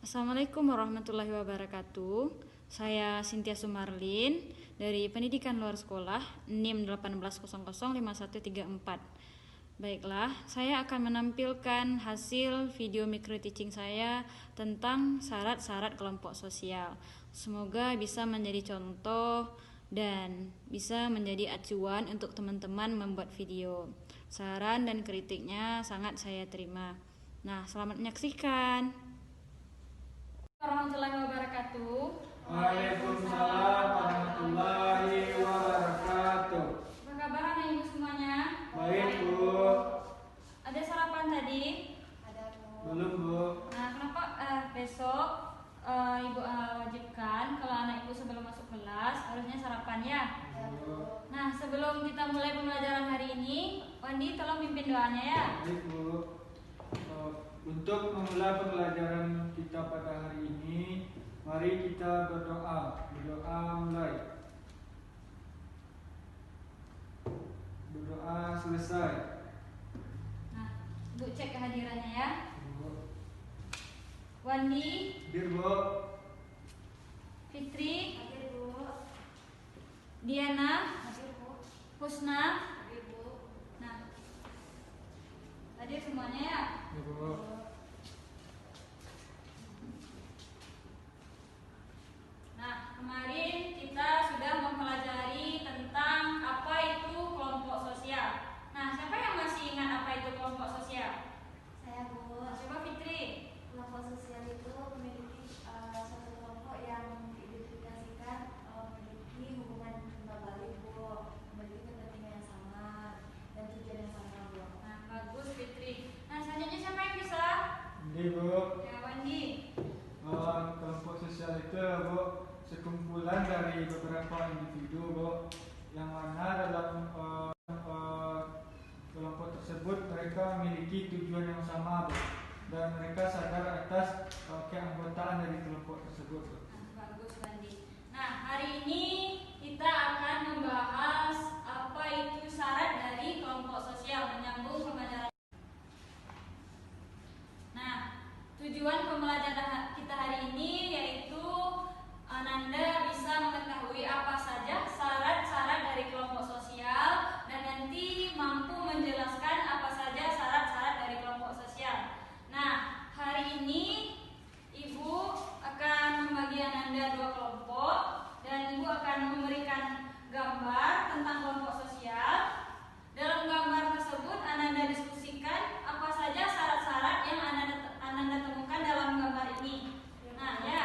Assalamualaikum warahmatullahi wabarakatuh. Saya Cynthia Sumarlin dari Pendidikan Luar Sekolah NIM 18005134. Baiklah, saya akan menampilkan hasil video micro teaching saya tentang syarat-syarat kelompok sosial. Semoga bisa menjadi contoh dan bisa menjadi acuan untuk teman-teman membuat video. Saran dan kritiknya sangat saya terima. Nah, selamat menyaksikan. Warahmatullahi wabarakatuh. Waalaikumsalam warahmatullahi wabarakatuh. Apa kabar anak ibu semuanya? Baik, Bu. Ada sarapan tadi? Ada, Bu. Belum, Bu. Nah, kenapa besok ibu wajibkan kalau anak ibu sebelum masuk kelas harusnya sarapan ya? Bu. Nah, sebelum kita mulai pembelajaran hari ini, Wandi tolong pimpin doanya ya. Baik, Bu. Untuk memulai pembelajaran kita pada hari ini, mari kita berdoa. Berdoa mulai. Berdoa selesai. Nah, ibu cek kehadirannya ya. Bu. Wandi, Hadir, Bu. Fitri, Hadir, Bu. Diana, Hadir, Bu. Husna. Hadir, Bu. Nah, hadir semuanya ya. Ya, Bu. Nah, kemarin kita sudah mempelajari tentang apa itu kelompok sosial. Nah, siapa yang masih ingat apa itu kelompok sosial? Saya, Bu. Coba Fitri. Kelompok sosial itu memiliki suatu kelompok yang diidentifikasikan memiliki hubungan timbal balik, Bu. Memiliki kepentingan yang sama dan tujuan yang sama, Bu. Nah, bagus Fitri. Nah, selanjutnya siapa yang bisa? Ini, Bu. Ya, Wandi. Kelompok sosial itu, Bu, sekumpulan dari beberapa individu, Bu, yang mana dalam kelompok tersebut mereka memiliki tujuan yang sama, Bu, dan mereka sadar atas keanggotaan dari kelompok tersebut, Bu. Nah, bagus Wandi. Nah, hari ini kita akan membahas apa itu syarat dari kelompok sosial menyambung pembelajaran. Nah, tujuan pembelajaran kita hari ini yaitu Ananda bisa mengetahui apa saja syarat-syarat dari kelompok sosial dan nanti mampu menjelaskan apa saja syarat-syarat dari kelompok sosial. Nah, hari ini Ibu akan membagi Ananda dua kelompok dan Ibu akan memberikan gambar tentang kelompok sosial. Dalam gambar tersebut Ananda diskusikan apa saja syarat-syarat yang Ananda temukan dalam gambar ini. Nah, ya,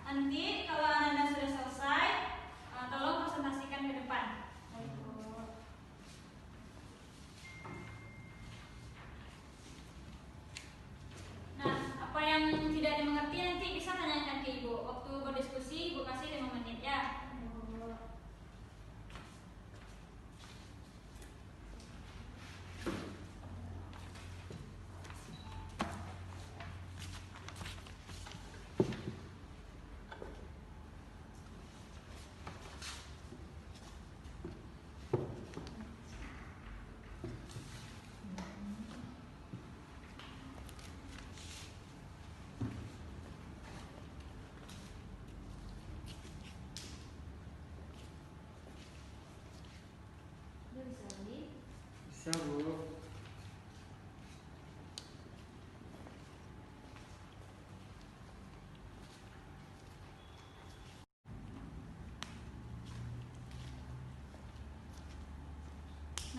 nanti kalau Ananda sudah selesai, tolong presentasikan ke depan. Baik, Bu. Nah, apa yang tidak dimengerti nanti bisa tanyakan ke Ibu. Waktu berdiskusi, Ibu kasih 5 menit ya. Bu. Udah bisa Wandi? Bisa, Bu.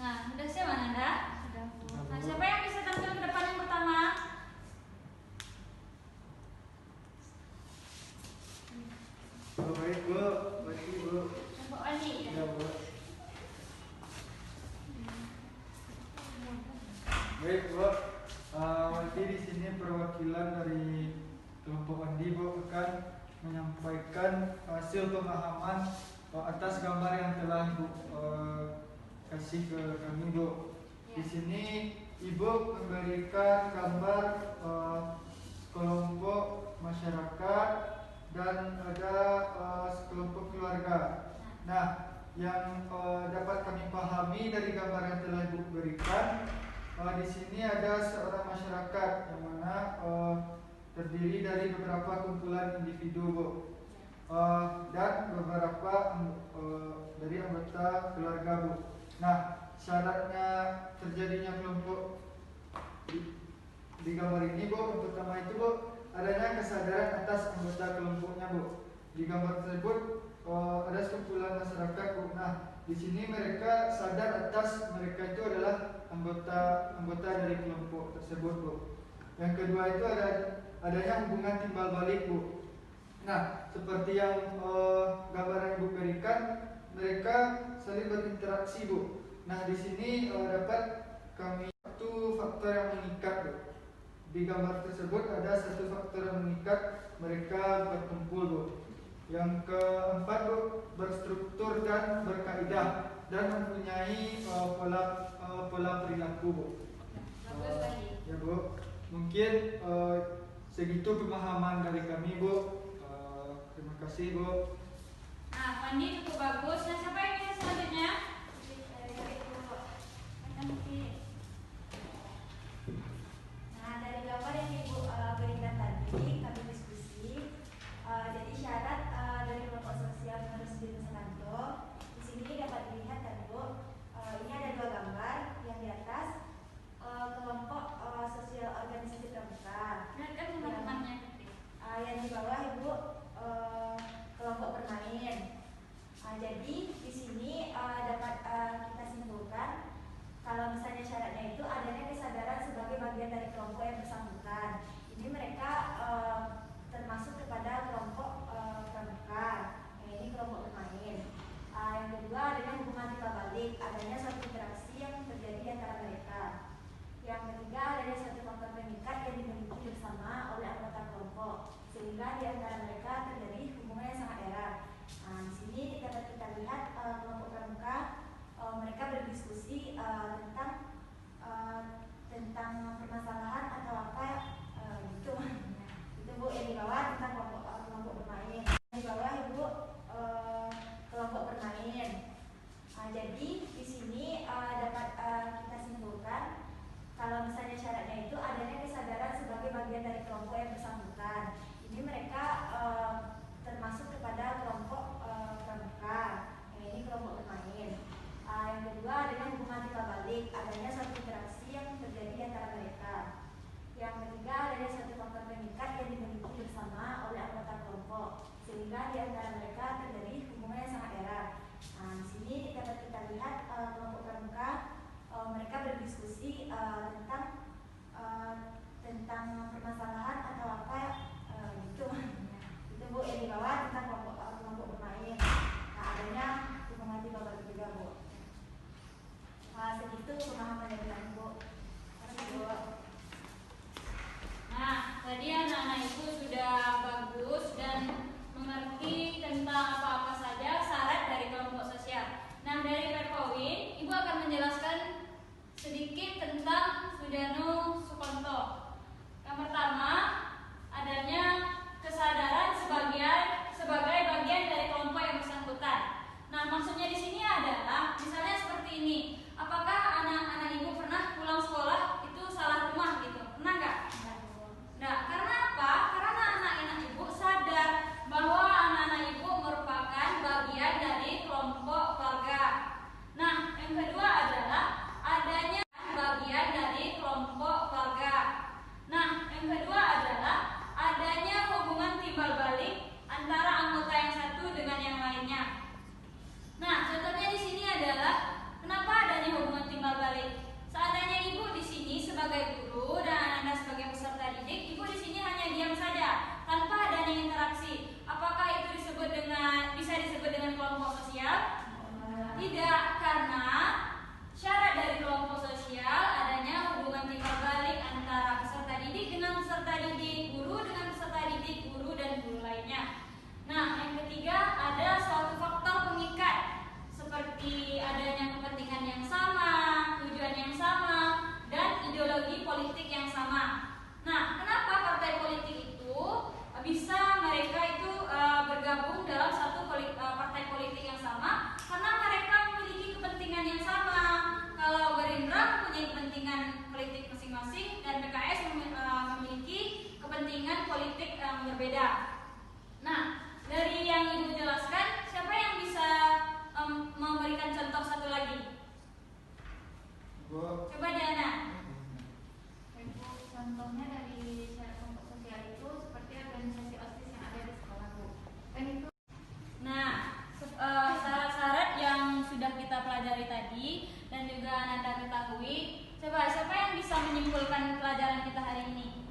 Nah, udah siap Ananda? Sudah, Bu. Nah, siapa yang bisa tampil ke depan yang pertama? Oh, baik, Bu. Baik, Bu. Coba Wandi ya. Ya, Bu. Baik, Bu. Wandi di sini perwakilan dari kelompok Wandi, Bu, akan menyampaikan hasil pemahaman atas gambar yang telah Ibu kasih ke kami, Bu. Di sini Ibu memberikan gambar kelompok masyarakat dan ada sekelompok keluarga. Nah, yang dapat kami pahami dari gambar yang telah Ibu berikan, di sini ada seorang masyarakat yang mana terdiri dari beberapa kumpulan individu, Bu. Dan beberapa dari anggota keluarga, Bu. Nah, syaratnya terjadinya kelompok di gambar ini, Bu, yang pertama itu, Bu, adanya kesadaran atas anggota kelompoknya, Bu. Di gambar tersebut ada sekumpulan masyarakat, Bu. Nah, di sini mereka sadar atas mereka itu adalah anggota dari kelompok tersebut, Bu. Yang kedua itu adanya hubungan timbal balik, Bu. Nah, seperti yang gambar yang Ibu berikan, mereka saling berinteraksi, Bu. Nah, di sini dapat kami satu faktor yang mengikat, Bu. Di gambar tersebut ada satu faktor yang mengikat mereka berkumpul, Bu. Yang keempat, Bu, berstruktur dan berkaidah dan mempunyai pola perilaku, Bu. Bagus lagi. Ya, Bu. Mungkin segitu pemahaman dari kami, Bu. Terima kasih, Bu. Nah, Wandi cukup bagus. Nah, siapa yang bisa selanjutnya? Nah, dari gambar yang Ibu berikan tadi, kami diskusi. Jadi syarat dari kelompok sosial menurut studi Nusantara, di sini dapat dilihat kan, Bu. Ini ada dua gambar. Yang di atas kelompok sosial organisasi pramuka. Lihat kan teman-temannya. Yang di bawah, Ibu, kelompok bermain. Jadi di sini dapat kita simpulkan kalau misalnya syaratnya itu adanya kesadaran sebagai bagian dari kelompok yang bersangkutan. Ini mereka termasuk kepada kelompok pramuka. Ini kelompok bermain. Yang kedua adanya hubungan timbal balik, adanya suatu interaksi yang terjadi di antara mereka. Yang ketiga adanya suatu faktor pengikat yang dimiliki bersama oleh anggota kelompok, sehingga di antara mereka terjadi hubungan yang sangat erat. Nah, di sini dapat kita lihat kelompok pramuka mereka berdiskusi tentang permasalahan atau apa gitu. Itu, Bu, yang di bawah tentang kelompok bermain. Di bawah, Ibu, kelompok bermain. Jadi di sini dapat kita simpulkan kalau misalnya syaratnya itu adanya kesadaran sebagai bagian dari kelompok yang bersangkutan. Ini mereka berbeda. Nah, dari yang Ibu jelaskan, siapa yang bisa memberikan contoh satu lagi? Bu. Coba Diana. Ibu, contohnya dari syarat kelompok sosial itu seperti organisasi OSIS yang ada di sekolah, Bu. Kan itu. Nah, syarat-syarat yang sudah kita pelajari tadi dan juga Ananda ketahui, coba siapa yang bisa menyimpulkan pelajaran kita hari ini?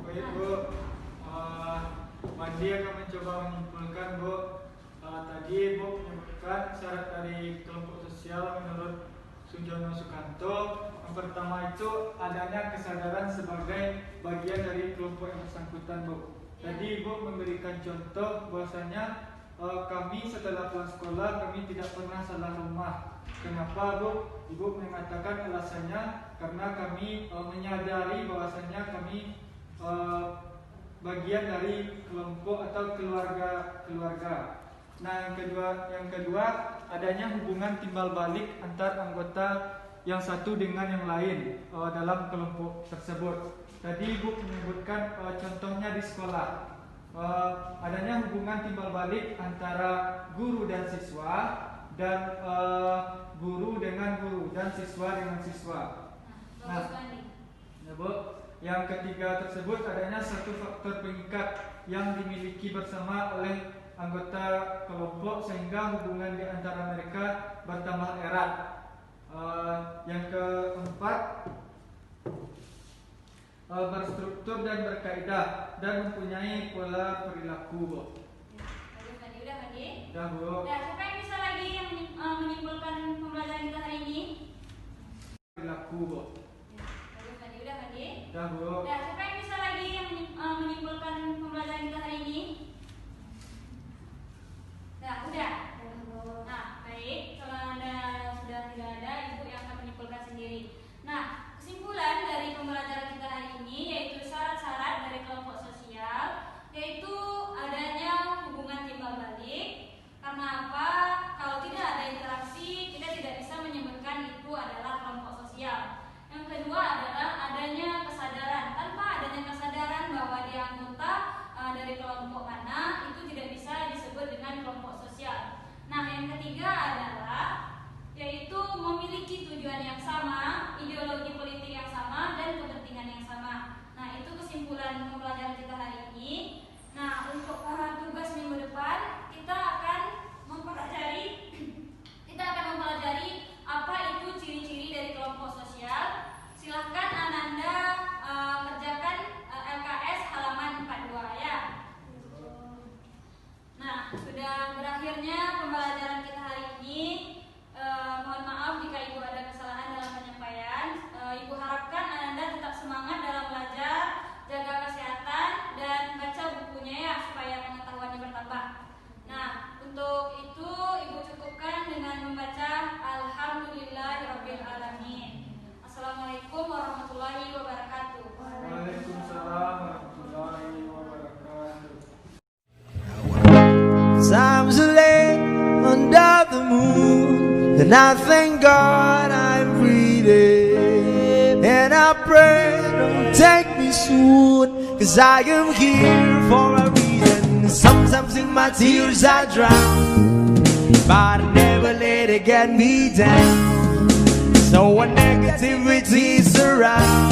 Baik Bu, Mandi akan mencoba menyimpulkan Bu. Tadi Bu menyebutkan syarat dari kelompok sosial menurut Sujono Sukanto. Yang pertama itu adanya kesadaran sebagai bagian dari kelompok yang bersangkutan Bu. Tadi Ibu memberikan contoh bahwasanya kami setelah pulang sekolah kami tidak pernah salah rumah. Kenapa Bu? Ibu mengatakan alasannya karena kami menyadari bahwasanya kami bagian dari kelompok atau keluarga. Nah, yang kedua adanya hubungan timbal balik antar anggota yang satu dengan yang lain dalam kelompok tersebut. Tadi Ibu menyebutkan contohnya di sekolah. Adanya hubungan timbal balik antara guru dan siswa dan guru dengan guru dan siswa dengan siswa. Nah, ya Bu, yang ketiga tersebut adanya satu faktor pengikat yang dimiliki bersama oleh anggota kelompok sehingga hubungan di antara mereka bertambah erat. Yang keempat berstruktur dan berkaidah dan mempunyai pola perilaku Bu. Udah Mandi? Udah Bu. Nah, siapa yang bisa lagi yang menyimpulkan pembelajaran kita hari ini? Perilaku Bu. Udah Mandi? Udah Bu. Nah, siapa yang bisa lagi yang menyimpulkan pembelajaran kita hari ini? Nah, udah. Nah, baik. Kalau Anda sudah tidak ada, Ibu yang akan menyimpulkan sendiri. Nah, kesimpulan dari pembelajaran kita hari ini yaitu syarat-syarat dari kelompok sosial, yaitu adanya hubungan timbal balik. Karena apa? Kalau tidak ada interaksi, kita tidak bisa menyebutkan itu adalah kelompok sosial. Yang kedua adalah adanya kesadaran. Tanpa adanya kesadaran bahwa dia anggota dari kelompok mana, itu tidak bisa disebut dengan kelompok sosial. Nah, yang ketiga adalah yaitu memiliki tujuan yang sama, ideologi politik yang sama, dan kepentingan yang sama. Nah, itu kesimpulan pembelajaran kita hari ini. Nah, untuk tugas minggu depan kita akan mempelajari apa itu ciri-ciri dari kelompok sosial. Silahkan Ananda kerjakan LKS halaman 42 ya. Nah, sudah berakhirnya pembelajaran kita hari ini. Mohon maaf jika Ibu ada kesalahan dalam penyampaian. Ibu harapkan Ananda tetap semangat dalam belajar, jaga kesehatan, dan baca bukunya ya supaya pengetahuannya bertambah. Nah, untuk itu Ibu cukupkan dengan membaca Alhamdulillahirrabbilalamin. Assalamualaikum warahmatullahi wabarakatuh. Waalaikumsalam warahmatullahi wabarakatuh. Times are late under the moon, and I thank God I'm breathing. And I pray don't take me soon, 'cause I am here for a reason. Sometimes in my tears I drown, but I never let it get me down. So when negativity surrounds,